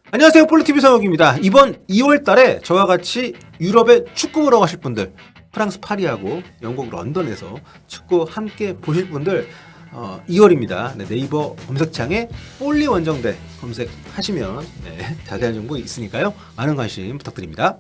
안녕하세요. 볼리TV 성혁입니다. 이번 2월 달에 저와 같이 유럽에 축구 보러 가실 분들, 프랑스 파리하고 영국 런던에서 축구 함께 보실 분들 2월입니다. 네이버 검색창에 볼리 원정대 검색하시면 자세한 정보 있으니까요. 많은 관심 부탁드립니다.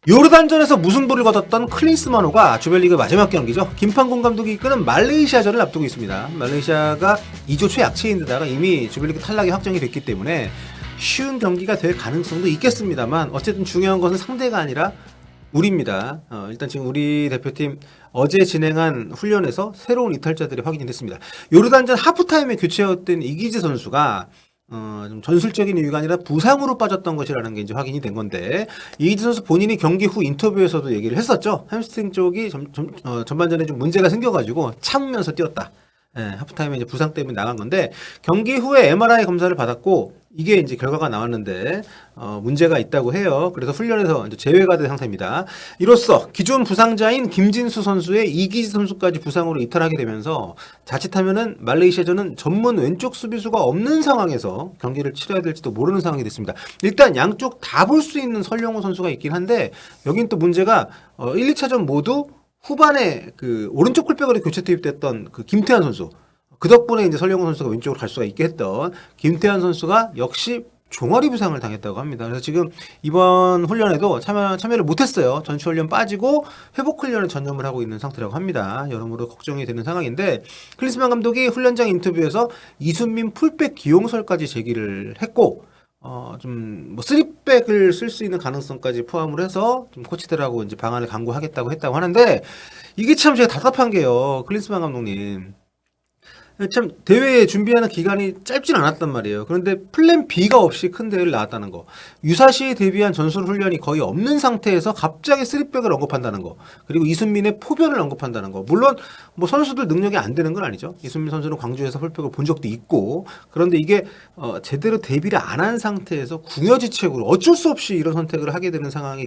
요르단전에서 무승부를 거뒀던 클린스만호가 조별리그 마지막 경기죠. 김판공 감독이 이끄는 말레이시아전을 앞두고 있습니다. 말레이시아가 2조 최약체인데다가 이미 조별리그 탈락이 확정이 됐기 때문에 쉬운 경기가 될 가능성도 있겠습니다만 어쨌든 중요한 것은 상대가 아니라 우리입니다. 일단 지금 우리 대표팀 어제 진행한 훈련에서 새로운 이탈자들이 확인이 됐습니다. 요르단전 하프타임에 교체했던 이기재 선수가 좀 전술적인 이유가 아니라 부상으로 빠졌던 것이라는 게 이제 확인이 된 건데, 이기재 선수 본인이 경기 후 인터뷰에서도 얘기를 했었죠. 햄스트링 쪽이 전반전에 좀 문제가 생겨가지고 참으면서 뛰었다. 하프타임에 이제 부상 때문에 나간 건데, 경기 후에 MRI 검사를 받았고 이게 이제 결과가 나왔는데 문제가 있다고 해요. 그래서 훈련에서 이제 제외가 된 상태입니다. 이로써 기존 부상자인 김진수 선수의 이기재 선수까지 부상으로 이탈하게 되면서 자칫하면은 말레이시아전은 전문 왼쪽 수비수가 없는 상황에서 경기를 치러야 될지도 모르는 상황이 됐습니다. 일단 양쪽 다 볼 수 있는 설령호 선수가 있긴 한데, 여긴 또 문제가 1, 2차전 모두 후반에 그 오른쪽 풀백으로 교체 투입됐던 그 김태환 선수, 그 덕분에 이제 설령호 선수가 왼쪽으로 갈 수가 있게 했던 김태환 선수가 역시 종아리 부상을 당했다고 합니다. 그래서 지금 이번 훈련에도 참여를 못했어요. 전체 훈련 빠지고 회복 훈련에 전념을 하고 있는 상태라고 합니다. 여러모로 걱정이 되는 상황인데, 클린스만 감독이 훈련장 인터뷰에서 이순민 풀백 기용설까지 제기를 했고, 좀, 쓰리백을 쓸 수 있는 가능성까지 포함을 해서 좀 코치들하고 이제 방안을 강구하겠다고 했다고 하는데, 이게 참 제가 답답한 게요. 클린스만 감독님. 참 대회에 준비하는 기간이 짧진 않았단 말이에요. 그런데 플랜 B가 없이 큰 대회를 나왔다는 거, 유사시에 대비한 전술 훈련이 거의 없는 상태에서 갑자기 쓰리백을 언급한다는 거, 그리고 이순민의 포변을 언급한다는 거. 물론 뭐 선수들 능력이 안 되는 건 아니죠. 이순민 선수는 광주에서 풀백을 본 적도 있고, 그런데 이게 제대로 대비를 안 한 상태에서 궁여지책으로 어쩔 수 없이 이런 선택을 하게 되는 상황이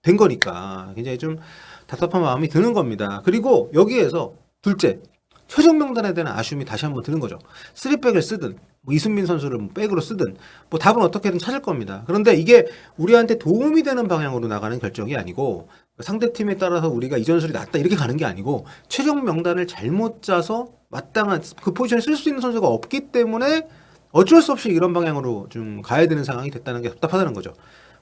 된 거니까 굉장히 좀 답답한 마음이 드는 겁니다. 그리고 여기에서 둘째, 최종 명단에 대한 아쉬움이 다시 한번 드는 거죠. 3백을 쓰든 뭐 이순민 선수를 뭐 백으로 쓰든 뭐 답은 어떻게든 찾을 겁니다. 그런데 이게 우리한테 도움이 되는 방향으로 나가는 결정이 아니고, 상대팀에 따라서 우리가 이 전술이 낫다 이렇게 가는 게 아니고, 최종 명단을 잘못 짜서 마땅한 그 포지션에 쓸 수 있는 선수가 없기 때문에 어쩔 수 없이 이런 방향으로 좀 가야 되는 상황이 됐다는 게 답답하다는 거죠.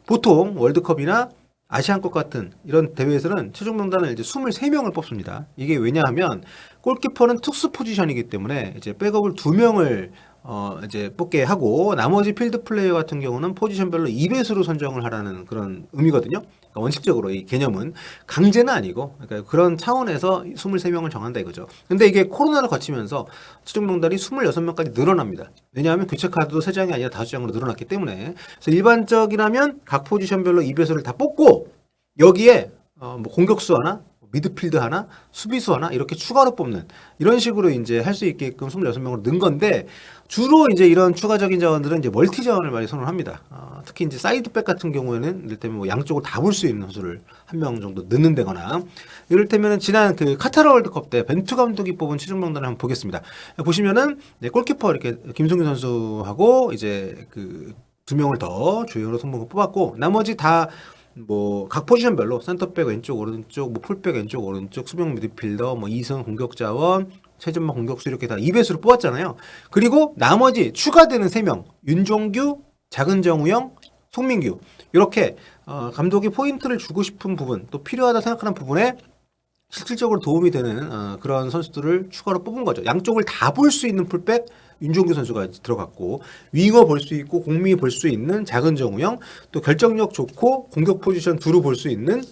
보통 월드컵이나 아시안컵 같은 이런 대회에서는 최종 명단을 이제 23명을 뽑습니다. 이게 왜냐하면 골키퍼는 특수 포지션이기 때문에 이제 백업을 2명을 이제 뽑게 하고, 나머지 필드 플레이어 같은 경우는 포지션별로 2배수로 선정을 하라는 그런 의미거든요. 그러니까 원칙적으로 이 개념은 강제는 아니고, 그러니까 그런 차원에서 23명을 정한다 이거죠. 근데 이게 코로나를 거치면서 최종 명단이 26명까지 늘어납니다. 왜냐하면 교체 카드도 3장이 아니라 5장으로 늘어났기 때문에. 그래서 일반적이라면 각 포지션별로 2배수를 다 뽑고, 여기에 뭐 공격수 하나, 미드필드 하나, 수비수 하나 이렇게 추가로 뽑는, 이런 식으로 이제 할 수 있게끔 26명으로 는 건데, 주로 이제 이런 추가적인 자원들은 이제 멀티 자원을 많이 선호합니다. 특히 이제 사이드백 같은 경우에는 이를테면 뭐 양쪽을 다 볼 수 있는 선수를 한 명 정도 넣는다거나, 이를테면 지난 그 카타르 월드컵 때 벤투 감독이 뽑은 최종 명단을 한번 보겠습니다. 보시면은 골키퍼 이렇게 김성규 선수하고 이제 그 2명을 더 주요로 선봉을 뽑았고, 나머지 다 뭐 각 포지션별로 센터백 왼쪽 오른쪽, 뭐 풀백 왼쪽 오른쪽, 수비형 미드필더, 뭐 2선 공격 자원, 최전방 공격수 이렇게 다 2배수로 뽑았잖아요. 그리고 나머지 추가되는 3명, 윤종규, 작은정우영, 송민규, 이렇게 감독이 포인트를 주고 싶은 부분, 또 필요하다 생각하는 부분에 실질적으로 도움이 되는 그런 선수들을 추가로 뽑은 거죠. 양쪽을 다 볼 수 있는 풀백 윤종규 선수가 들어갔고, 윙어 볼 수 있고 공미 볼 수 있는 작은정우영, 또 결정력 좋고 공격 포지션 두루 볼 수 있는,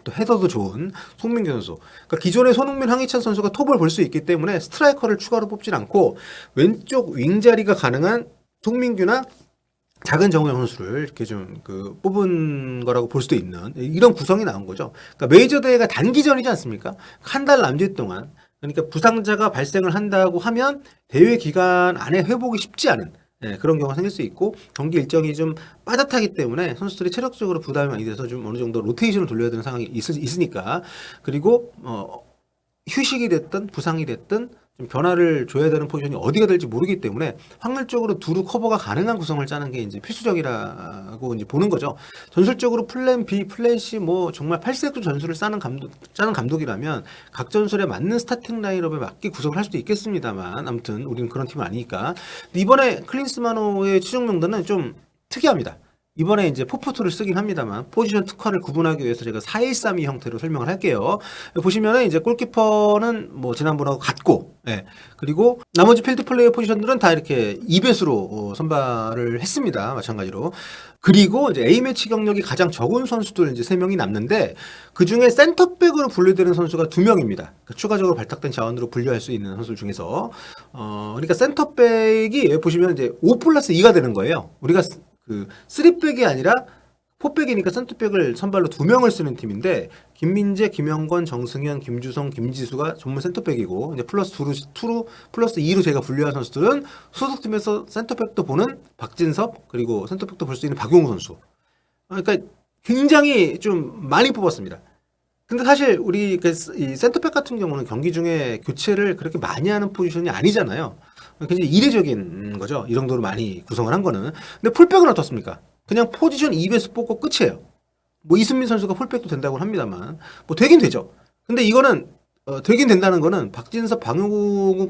또 헤더도 좋은 송민규 선수. 그러니까 기존의 손흥민, 황희찬 선수가 톱을 볼 수 있기 때문에 스트라이커를 추가로 뽑진 않고, 왼쪽 윙 자리가 가능한 송민규나 작은 정우영 선수를 이렇게 좀 그 뽑은 거라고 볼 수도 있는 이런 구성이 나온 거죠. 그러니까 메이저 대회가 단기전이지 않습니까? 한 달 남짓 동안. 그러니까 부상자가 발생을 한다고 하면 대회 기간 안에 회복이 쉽지 않은 그런 경우가 생길 수 있고, 경기 일정이 좀 빠듯하기 때문에 선수들이 체력적으로 부담이 많이 돼서 좀 어느 정도 로테이션을 돌려야 되는 상황이 있으니까. 그리고 휴식이 됐든 부상이 됐든 좀 변화를 줘야 되는 포지션이 어디가 될지 모르기 때문에 확률적으로 두루 커버가 가능한 구성을 짜는 게 이제 필수적이라고 이제 보는 거죠. 전술적으로 플랜 B, 플랜 C 뭐 정말 8세트 전술을 짜는 감독이라면 각 전술에 맞는 스타팅 라인업에 맞게 구성을 할 수도 있겠습니다만 아무튼 우리는 그런 팀은 아니니까. 이번에 클린스만호의 최종 명단은 좀 특이합니다. 이번에 이제 4포트를 쓰긴 합니다만 포지션 특화를 구분하기 위해서 제가 4-1-3-2 형태로 설명을 할게요. 보시면은 이제 골키퍼는 뭐 지난번하고 같고, 예. 그리고 나머지 필드 플레이어 포지션들은 다 이렇게 2배수로 선발을 했습니다. 마찬가지로. 그리고 이제 A매치 경력이 가장 적은 선수들 이제 3명이 남는데 그 중에 센터백으로 분류되는 선수가 2명입니다. 그러니까 추가적으로 발탁된 자원으로 분류할 수 있는 선수 중에서 그러니까 센터백이 보시면 이제 5+2가 되는 거예요. 우리가 그 3백이 아니라 4백이니까 센터백을 선발로 2명을 쓰는 팀인데 김민재, 김영권, 정승현, 김주성, 김지수가 전문 센터백이고 이제 플러스 2로 제가 분류한 선수들은 소속팀에서 센터백도 보는 박진섭 그리고 센터백도 볼 수 있는 박용우 선수. 그러니까 굉장히 좀 많이 뽑았습니다. 근데 사실 우리 이 센터백 같은 경우는 경기 중에 교체를 그렇게 많이 하는 포지션이 아니잖아요. 굉장히 이례적인 거죠. 이 정도로 많이 구성을 한 거는. 근데 풀백은 어떻습니까? 그냥 포지션 2배수 뽑고 끝이에요. 뭐 이승민 선수가 풀백도 된다고 합니다만 뭐 되긴 되죠. 근데 이거는 되긴 된다는 거는 박진섭,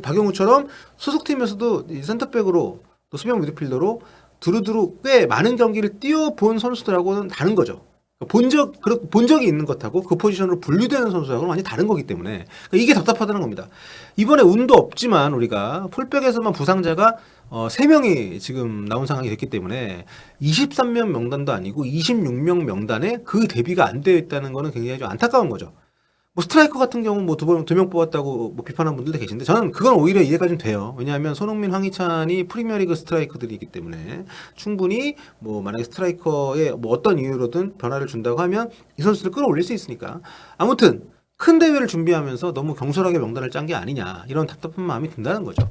박용우처럼 소속팀에서도 이 센터백으로 또 수비형 미드필더로 두루두루 꽤 많은 경기를 뛰어본 선수들하고는 다른 거죠. 본 적이 있는 것하고 그 포지션으로 분류되는 선수하고는 완전히 다른 거기 때문에 그러니까 이게 답답하다는 겁니다. 이번에 운도 없지만 우리가 풀백에서만 부상자가 3명이 지금 나온 상황이 됐기 때문에 23명 명단도 아니고 26명 명단에 그 대비가 안 되어 있다는 거는 굉장히 좀 안타까운 거죠. 뭐 스트라이커 같은 경우는 뭐 2명 뽑았다고 뭐 비판하는 분들도 계신데 저는 그건 오히려 이해가 좀 돼요. 왜냐하면 손흥민, 황희찬이 프리미어리그 스트라이커들이기 때문에 충분히 뭐 만약에 스트라이커에 뭐 어떤 이유로든 변화를 준다고 하면 이 선수를 끌어올릴 수 있으니까 아무튼 큰 대회를 준비하면서 너무 경솔하게 명단을 짠 게 아니냐 이런 답답한 마음이 든다는 거죠.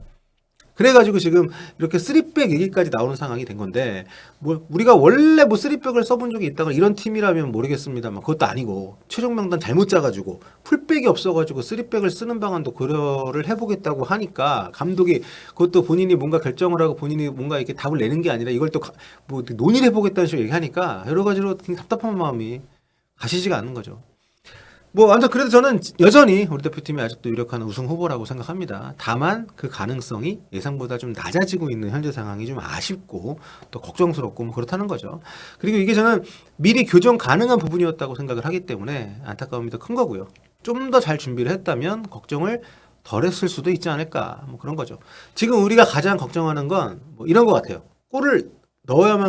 그래가지고 지금 이렇게 3백 얘기까지 나오는 상황이 된 건데 뭐 우리가 원래 뭐 3백을 써본 적이 있다가 이런 팀이라면 모르겠습니다만 그것도 아니고 최종 명단 잘못 짜가지고 풀백이 없어가지고 3백을 쓰는 방안도 고려를 해보겠다고 하니까 감독이 그것도 본인이 뭔가 결정을 하고 본인이 뭔가 이렇게 답을 내는 게 아니라 이걸 또 뭐 논의를 해보겠다는 식으로 얘기하니까 여러 가지로 답답한 마음이 가시지가 않는 거죠. 뭐 아무튼 그래도 저는 여전히 우리 대표팀이 아직도 유력한 우승 후보라고 생각합니다. 다만 그 가능성이 예상보다 좀 낮아지고 있는 현재 상황이 좀 아쉽고 또 걱정스럽고 뭐 그렇다는 거죠. 그리고 이게 저는 미리 교정 가능한 부분이었다고 생각을 하기 때문에 안타까움이 더 큰 거고요. 좀 더 잘 준비를 했다면 걱정을 덜 했을 수도 있지 않을까 뭐 그런 거죠. 지금 우리가 가장 걱정하는 건 뭐 이런 것 같아요. 골을 넣어야 할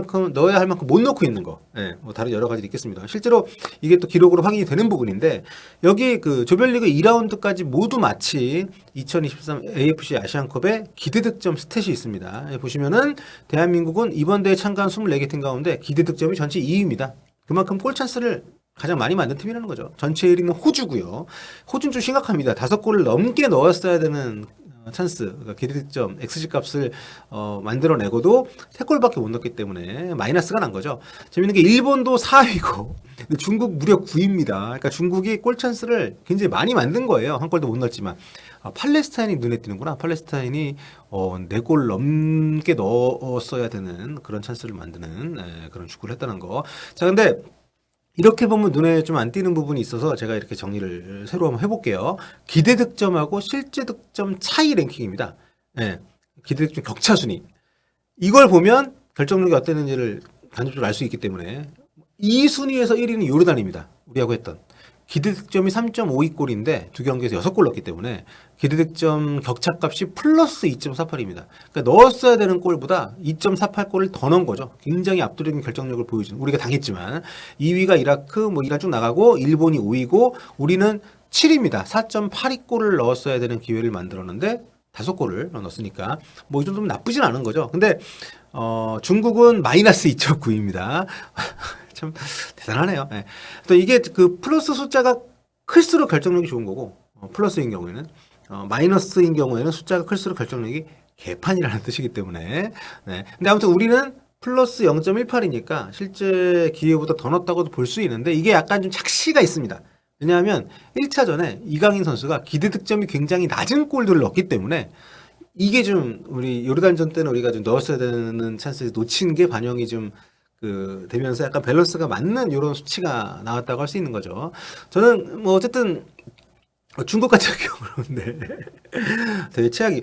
만큼 못 넣고 있는 거. 예, 뭐 다른 여러 가지 있겠습니다. 실제로 이게 또 기록으로 확인이 되는 부분인데 여기 그 조별리그 2라운드까지 모두 마치 2023 AFC 아시안컵의 기대 득점 스탯이 있습니다. 예, 보시면은 대한민국은 이번 대회 참가한 24개 팀 가운데 기대 득점이 전체 2위입니다. 그만큼 골 찬스를 가장 많이 만든 팀이라는 거죠. 전체 1위는 호주고요. 호주는 좀 심각합니다. 5골을 넘게 넣었어야 되는 찬스, 그러니까 기대득점 XG 값을 만들어내고도 3골밖에 못 넣었기 때문에 마이너스가 난 거죠. 재밌는 게 일본도 4위고 중국 무려 9위입니다. 그러니까 중국이 골 찬스를 굉장히 많이 만든 거예요. 한 골도 못 넣었지만 팔레스타인이 눈에 띄는구나. 팔레스타인이 4골 넘게 넣었어야 되는 그런 찬스를 만드는 그런 축구를 했다는 거. 자, 근데 이렇게 보면 눈에 좀 안 띄는 부분이 있어서 제가 이렇게 정리를 새로 한번 해볼게요. 기대 득점하고 실제 득점 차이 랭킹입니다. 네, 기대 득점 격차 순위. 이걸 보면 결정력이 어땠는지를 간접적으로 알 수 있기 때문에 이 순위에서 1위는 요르단입니다. 우리하고 했던. 기대 득점이 3.52골인데 두 경기에서 6골 넣었기 때문에 기대 득점 격차 값이 플러스 2.48입니다. 그러니까 넣었어야 되는 골보다 2.48골을 더 넣은 거죠. 굉장히 압도적인 결정력을 보여준 우리가 당했지만 2위가 이라크, 뭐 이란 쭉 나가고 일본이 5위고 우리는 7위입니다. 4.82골을 넣었어야 되는 기회를 만들었는데 5골을 넣었으니까 뭐 이 정도면 나쁘진 않은 거죠. 근데 중국은 마이너스 2.9입니다. 참 대단하네요. 네. 또 이게 그 플러스 숫자가 클수록 결정력이 좋은 거고 플러스인 경우에는 마이너스인 경우에는 숫자가 클수록 결정력이 개판이라는 뜻이기 때문에 네. 근데 아무튼 우리는 플러스 0.18이니까 실제 기회보다 더 넣었다고도 볼 수 있는데 이게 약간 좀 착시가 있습니다. 왜냐하면 1차전에 이강인 선수가 기대 득점이 굉장히 낮은 골들을 넣었기 때문에 이게 좀 우리 요르단전 때는 우리가 좀 넣었어야 되는 찬스를 놓친 게 반영이 좀 되면서 약간 밸런스가 맞는 이런 수치가 나왔다고 할 수 있는 거죠. 저는 뭐 어쨌든 중국 같은 경우는 되게 최악이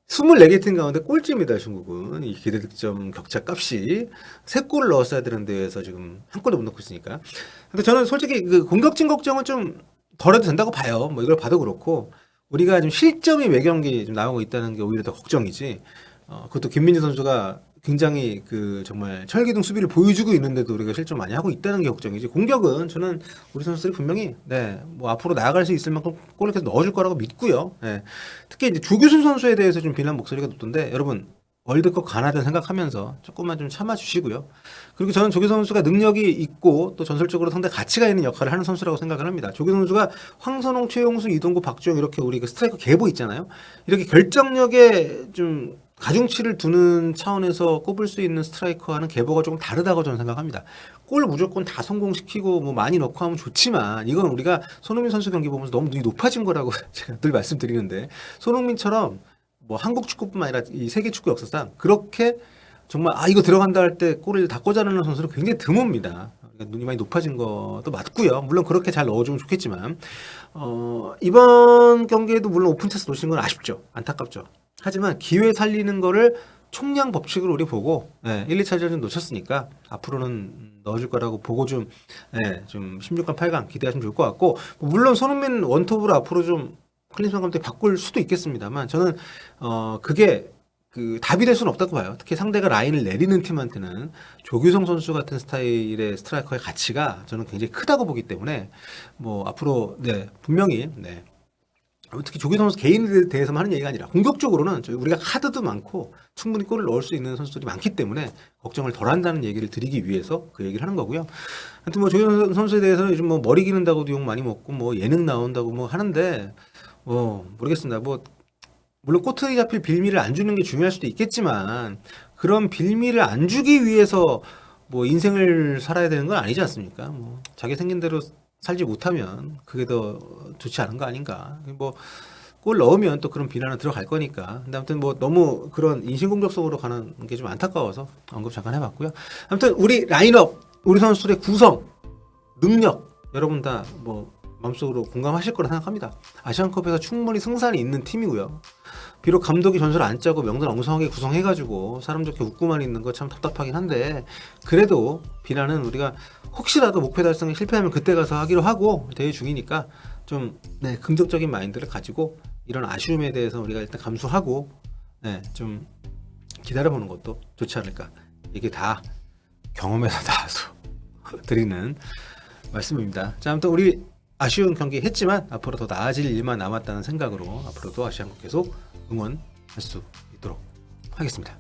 24개 팀 가운데 꼴찌입니다. 중국은 이 기대 득점 격차 값이 3골을 넣었어야 되는 데에서 지금 한 골도 못 넣고 있으니까. 근데 저는 솔직히 그 공격진 걱정은 좀 덜해도 된다고 봐요. 뭐 이걸 봐도 그렇고 우리가 지금 실점이 매 경기 좀 나오고 있다는 게 오히려 더 걱정이지. 그것도 김민재 선수가 굉장히 그 정말 철기둥 수비를 보여주고 있는데도 우리가 실점 많이 하고 있다는 게 걱정이지. 공격은 저는 우리 선수들이 분명히 뭐 앞으로 나아갈 수 있을 만큼 골을 계속 넣어줄 거라고 믿고요. 특히 이제 조규순 선수에 대해서 좀 비난 목소리가 높던데 여러분 월드컵 가나다 생각하면서 조금만 좀 참아주시고요. 그리고 저는 조규 선수가 능력이 있고 또 전술적으로 상당히 가치가 있는 역할을 하는 선수라고 생각을 합니다. 조규 선수가 황선홍, 최용수, 이동구, 박주영 이렇게 우리 그 스트라이커 계보 있잖아요. 이렇게 결정력에 좀 가중치를 두는 차원에서 꼽을 수 있는 스트라이커와는 계보가 조금 다르다고 저는 생각합니다. 골 무조건 다 성공시키고 뭐 많이 넣고 하면 좋지만 이건 우리가 손흥민 선수 경기 보면서 너무 눈이 높아진 거라고 제가 늘 말씀드리는데 손흥민처럼 뭐 한국 축구뿐만 아니라 이 세계 축구 역사상 그렇게 정말 이거 들어간다 할 때 골을 다 꽂아넣는 선수는 굉장히 드뭅니다. 그러니까 눈이 많이 높아진 것도 맞고요. 물론 그렇게 잘 넣어주면 좋겠지만 이번 경기에도 물론 오픈 찬스 놓친 건 아쉽죠. 안타깝죠. 하지만 기회 살리는 거를 총량 법칙으로 우리 보고 1, 2차전은 놓쳤으니까 앞으로는 넣어줄 거라고 보고 좀 16강, 8강 기대하시면 좋을 것 같고 물론 손흥민 원톱으로 앞으로 좀 클린스만 감독이 바꿀 수도 있겠습니다만 저는 그게 그 답이 될 수는 없다고 봐요. 특히 상대가 라인을 내리는 팀한테는 조규성 선수 같은 스타일의 스트라이커의 가치가 저는 굉장히 크다고 보기 때문에 뭐 앞으로 분명히 특히 조규성 선수 개인에 대해서만 하는 얘기가 아니라 공격적으로는 우리가 카드도 많고 충분히 골을 넣을 수 있는 선수들이 많기 때문에 걱정을 덜 한다는 얘기를 드리기 위해서 그 얘기를 하는 거고요. 하여튼 뭐 조규성 선수에 대해서는 요즘 뭐 머리 기른다고도 욕 많이 먹고 뭐 예능 나온다고 뭐 하는데 모르겠습니다. 뭐 물론 꼬투리 잡힐 빌미를 안 주는 게 중요할 수도 있겠지만 그런 빌미를 안 주기 위해서 뭐 인생을 살아야 되는 건 아니지 않습니까? 뭐 자기 생긴 대로 살지 못하면 그게 더 좋지 않은 거 아닌가? 뭐 골 넣으면 또 그런 비난은 들어갈 거니까. 근데 아무튼 뭐 너무 그런 인신공격성으로 가는 게 좀 안타까워서 언급 잠깐 해봤고요. 아무튼 우리 라인업, 우리 선수들의 구성, 능력 여러분 다 뭐 마음속으로 공감하실 거라 생각합니다. 아시안컵에서 충분히 승산이 있는 팀이고요. 비록 감독이 전술 안 짜고 명단 엉성하게 구성해가지고 사람 좋게 웃고만 있는 거 참 답답하긴 한데 그래도 비난은 우리가 혹시라도 목표 달성에 실패하면 그때 가서 하기로 하고 대회 중이니까 좀 긍정적인 마인드를 가지고 이런 아쉬움에 대해서 우리가 일단 감수하고 좀 기다려보는 것도 좋지 않을까. 이게 다 경험에서 나와서 드리는 말씀입니다. 자, 아무튼 우리 아쉬운 경기 했지만 앞으로 더 나아질 일만 남았다는 생각으로 앞으로도 아시안컵 계속 응원할 수 있도록 하겠습니다.